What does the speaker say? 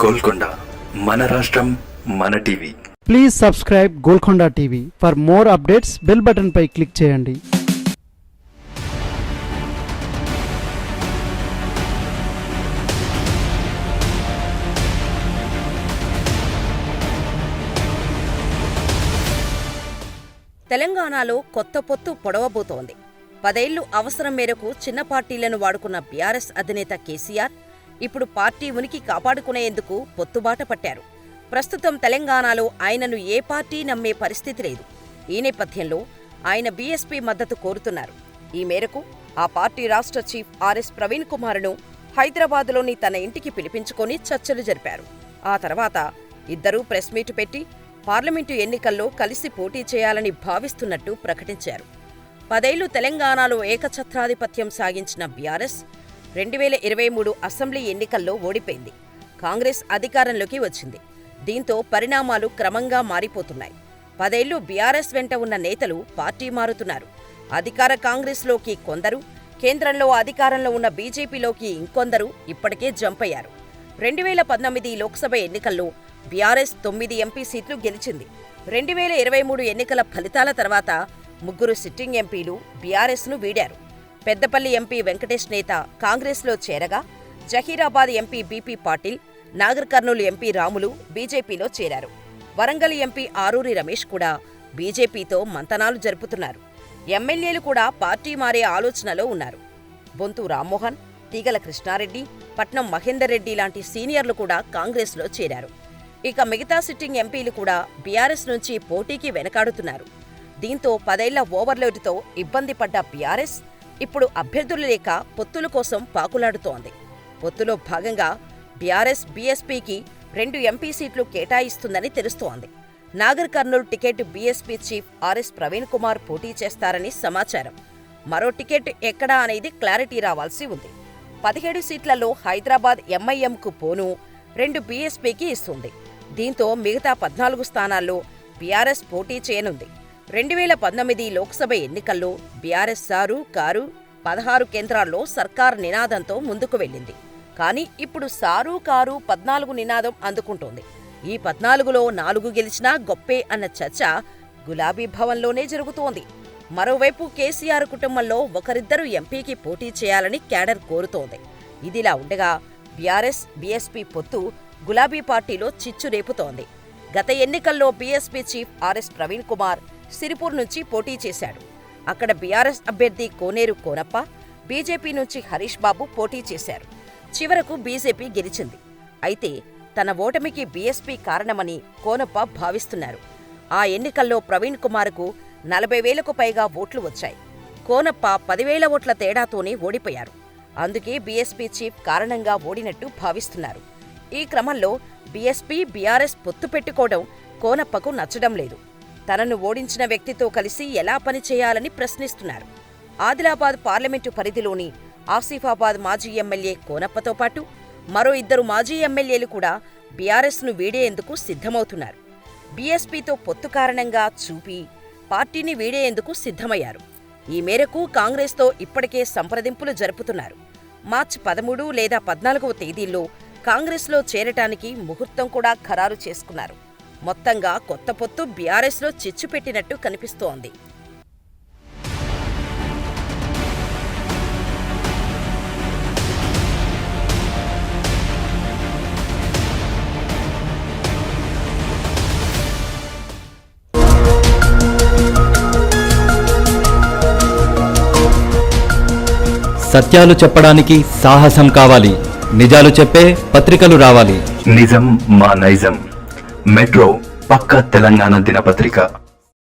గోల్కొండ మన రాష్ట్రం మన TV. Please subscribe Golconda TV. For more updates bell button పై క్లిక్ చేయండి. తెలంగాణలో కొత్త పొత్తు పొడవబోతోంది. 10 ఏళ్లు అవసరం మేరకు చిన్న పార్టీలను వాడుకున్న బీఆర్ఎస్ అధినేత కేసీఆర్ ఇప్పుడు పార్టీ ఉనికి కాపాడుకునేందుకు పొత్తుబాట పట్టారు. ప్రస్తుతం తెలంగాణలో ఆయనను ఏ పార్టీ నమ్మే పరిస్థితి లేదు. ఈ నేపథ్యంలో ఆయన బీఎస్పీ మద్దతు కోరుతున్నారు. ఈ మేరకు ఆ పార్టీ రాష్ట్ర చీఫ్ ఆర్ఎస్ ప్రవీణ్ కుమార్ను హైదరాబాద్లోని తన ఇంటికి పిలిపించుకొని చర్చలు జరిపారు. ఆ తర్వాత ఇద్దరూ ప్రెస్ మీట్ పెట్టి పార్లమెంటు ఎన్నికల్లో కలిసి పోటీ చేయాలని భావిస్తున్నట్టు ప్రకటించారు. 10 ఏళ్లు తెలంగాణలో ఏకఛత్రాధిపత్యం సాగించిన బీఆర్ఎస్ 2023 అసెంబ్లీ ఎన్నికల్లో ఓడిపోయింది. కాంగ్రెస్ అధికారంలోకి వచ్చింది. దీంతో పరిణామాలు క్రమంగా మారిపోతున్నాయి. 10 ఏళ్లు బీఆర్ఎస్ వెంట ఉన్న నేతలు పార్టీ మారుతున్నారు. అధికార కాంగ్రెస్లోకి కొందరు, కేంద్రంలో అధికారంలో ఉన్న బీజేపీలోకి ఇంకొందరు ఇప్పటికే జంప్ అయ్యారు. 2019 లోక్సభ ఎన్నికల్లో బీఆర్ఎస్ 9 ఎంపీ సీట్లు గెలిచింది. 2023 ఎన్నికల ఫలితాల తర్వాత 3 సిట్టింగ్ ఎంపీలు బీఆర్ఎస్ను వీడారు. పెద్దపల్లి ఎంపీ వెంకటేష్ నేత కాంగ్రెస్లో చేరగా, Zaheerabad MP BP Patil, Nagar Kurnool MP Ramulu బీజేపీలో చేరారు. వరంగల్ ఎంపీ ఆరూరి రమేష్ కూడా బీజేపీతో మంతనాలు జరుపుతున్నారు. ఎమ్మెల్యేలు కూడా పార్టీ మారే ఆలోచనలో ఉన్నారు. బొంతు రామ్మోహన్, తీగల కృష్ణారెడ్డి, పట్నం మహేందర్ రెడ్డి లాంటి సీనియర్లు కూడా కాంగ్రెస్లో చేరారు. ఇక మిగతా సిట్టింగ్ ఎంపీలు కూడా బీఆర్ఎస్ నుంచి పోటీకి వెనకాడుతున్నారు. దీంతో 10 ఏళ్ల ఓవర్లోడ్తో ఇబ్బంది పడ్డ బీఆర్ఎస్ ఇప్పుడు అభ్యర్థులు లేక పొత్తుల కోసం పాకులాడుతోంది. పొత్తులో భాగంగా బీఆర్ఎస్ బీఎస్పీకి 2 ఎంపీ సీట్లు కేటాయిస్తుందని తెలుస్తోంది. Nagar Kurnool ticket BSP chief RS Praveen Kumar పోటీ చేస్తారని సమాచారం. మరో టికెట్ ఎక్కడా అనేది క్లారిటీ రావాల్సి ఉంది. 17 సీట్లలో హైదరాబాద్ ఎంఐఎంకు పోను 2 బీఎస్పీకి ఇస్తుంది. దీంతో మిగతా 14 స్థానాల్లో బీఆర్ఎస్ పోటీ చేయనుంది. 2019 లోక్సభ ఎన్నికల్లో బీఆర్ఎస్ సారు కారు 16 కేంద్రాల్లో సర్కార్ నినాదంతో ముందుకు వెళ్ళింది. కానీ ఇప్పుడు సారు కారు 14 నినాదం అందుకుంటోంది. ఈ 14లో 4 గెలిచినా గొప్పే అన్న చర్చ గులాబీ భవన్లోనే జరుగుతోంది. మరోవైపు కేసీఆర్ కుటుంబంలో ఒకరిద్దరు ఎంపీకి పోటీ చేయాలని క్యాడర్ కోరుతోంది. ఇదిలా ఉండగా బీఆర్ఎస్ బీఎస్పీ పొత్తు గులాబీ పార్టీలో చిచ్చు రేపుతోంది. గత ఎన్నికల్లో BSP chief RS Praveen Kumar Sirpur నుంచి పోటీ చేశాడు. అక్కడ బీఆర్ఎస్ అభ్యర్థి కోనేరు కోనప్ప, బీజేపీ నుంచి హరీష్ బాబు పోటీ చేశారు. చివరకు బీజేపీ గెలిచింది. అయితే తన ఓటమికి బీఎస్పీ కారణమని కోనప్ప భావిస్తున్నారు. ఆ ఎన్నికల్లో ప్రవీణ్ కుమార్కు 40,000కు పైగా ఓట్లు వచ్చాయి. కోనప్ప 10,000 ఓట్ల తేడాతోనే ఓడిపోయారు. అందుకే బీఎస్పీ చీఫ్ కారణంగా ఓడినట్టు భావిస్తున్నారు. ఈ క్రమంలో బీఎస్పీ బీఆర్ఎస్ పొత్తు పెట్టుకోవడం కోనప్పకు నచ్చడం లేదు. తనను ఓడించిన వ్యక్తితో కలిసి ఎలా పనిచేయాలని ప్రశ్నిస్తున్నారు. ఆదిలాబాద్ పార్లమెంటు పరిధిలోని ఆసిఫాబాద్ మాజీ ఎమ్మెల్యే కోనప్పతో పాటు మరో 2 మాజీ ఎమ్మెల్యేలు కూడా బీఆర్ఎస్ను వీడేందుకు సిద్ధమవుతున్నారు. బీఎస్పీతో పొత్తు కారణంగా చూపి పార్టీని వీడేందుకు సిద్ధమయ్యారు. ఈ మేరకు కాంగ్రెస్తో ఇప్పటికే సంప్రదింపులు జరుపుతున్నారు. మార్చి 13 లేదా 14వ తేదీల్లో కాంగ్రెస్లో చేరటానికి ముహూర్తం కూడా ఖరారు చేసుకున్నారు. మొత్తంగా కొత్త పొత్తు బీఆర్ఎస్లో చిచ్చు పెట్టినట్టు కనిపిస్తోంది. సత్యాలు చెప్పడానికి సాహసం కావాలి. నిజాలు చెప్పే పత్రికలు రావాలి. నిజం మా నైజం. మెట్రో పక్క తెలంగాణ దినపత్రిక.